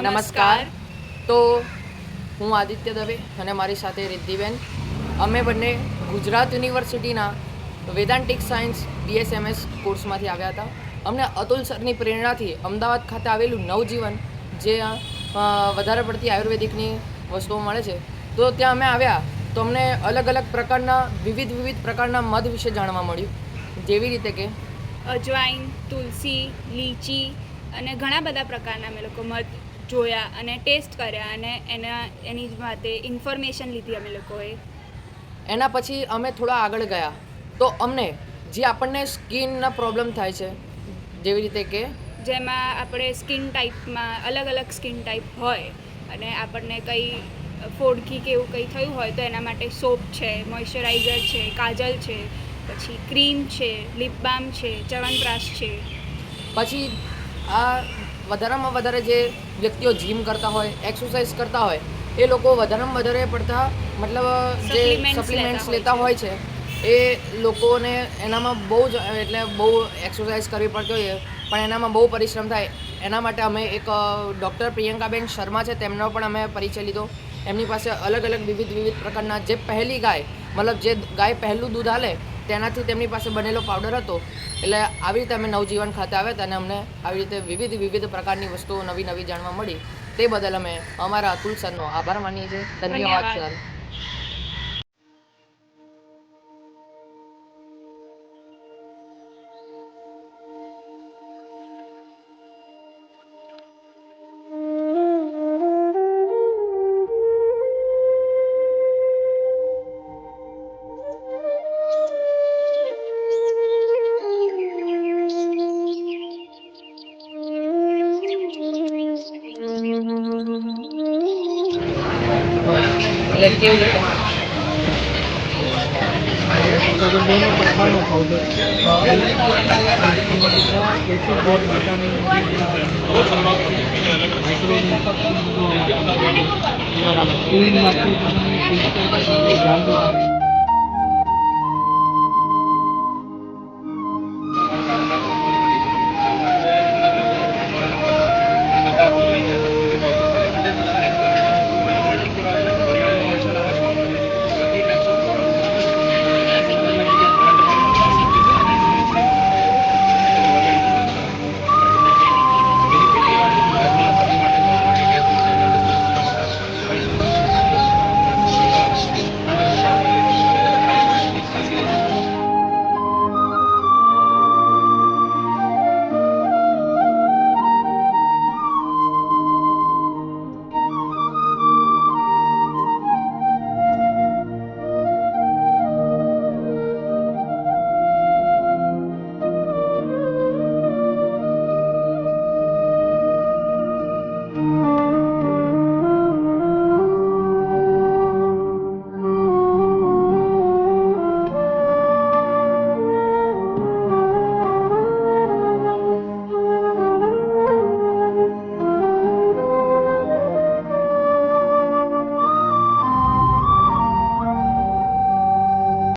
નમસ્કાર. તો હું આદિત્ય દવે અને મારી સાથે રિદ્ધિબેન, અમે બંને ગુજરાત યુનિવર્સિટીના વેદાંતિક સાયન્સ BSMS કોર્સમાંથી આવ્યા હતા. અમને અતુલ સરની પ્રેરણાથી અમદાવાદ ખાતે આવેલું નવજીવન, જે વધારે પડતી આયુર્વેદિકની વસ્તુઓ મળે છે, તો ત્યાં અમે આવ્યા તો અમને અલગ અલગ પ્રકારના વિવિધ પ્રકારના મધ વિશે જાણવા મળ્યું. જેવી રીતે કે અજવાઈન, તુલસી, લીચી અને ઘણા બધા પ્રકારના અમે લોકો મધ જોયા અને ટેસ્ટ કર્યા અને એની માટે ઇન્ફોર્મેશન લીધી અમે લોકોએ. એના પછી અમે થોડા આગળ ગયા તો અમને જે આપણને સ્કિનના પ્રોબ્લેમ થાય છે, જેવી રીતે કે જેમાં આપણે સ્કિન ટાઈપમાં અલગ અલગ સ્કિન ટાઈપ હોય અને આપણને કંઈ ફોડકી કે એવું કંઈ થયું હોય તો એના માટે સોપ છે, મોઇશ્ચરાઇઝર છે, કાજલ છે, પછી ક્રીમ છે, લિપ બામ છે, ચ્યવનપ્રાશ છે. પછી આ વધારેમાં વધારે જે વ્યક્તિઓ જીમ કરતા હોય, એક્સરસાઇઝ કરતા હોય, એ લોકો વધારેમાં વધારે પડતા મતલબ જે સપ્લિમેન્ટ્સ લેતા હોય છે, એ લોકોને એનામાં બહુ જ એટલે બહુ એક્સરસાઇઝ કરવી પડતી હોય પણ એનામાં બહુ પરિશ્રમ થાય. એના માટે અમે એક ડૉક્ટર પ્રિયંકાબેન શર્મા છે, તેમનો પણ અમે પરિચય લીધો. એમની પાસે અલગ અલગ વિવિધ પ્રકારના જે પહેલી ગાય મતલબ જે ગાય પહેલું દૂધ આલે તેનાથી તેમની પાસે બનેલો પાવડર હતો. એટલે આવી રીતે અમે નવજીવન ખાતે આવ્યા હતા અને અમને આવી રીતે વિવિધ પ્રકારની વસ્તુઓ નવી જાણવા મળી. તે બદલ અમે અમારા અતુલ સરનો આભાર માનીએ છીએ. ધન્યવાદ સર. એટલે કેવી રીતે दोनों प्रकार पाउडर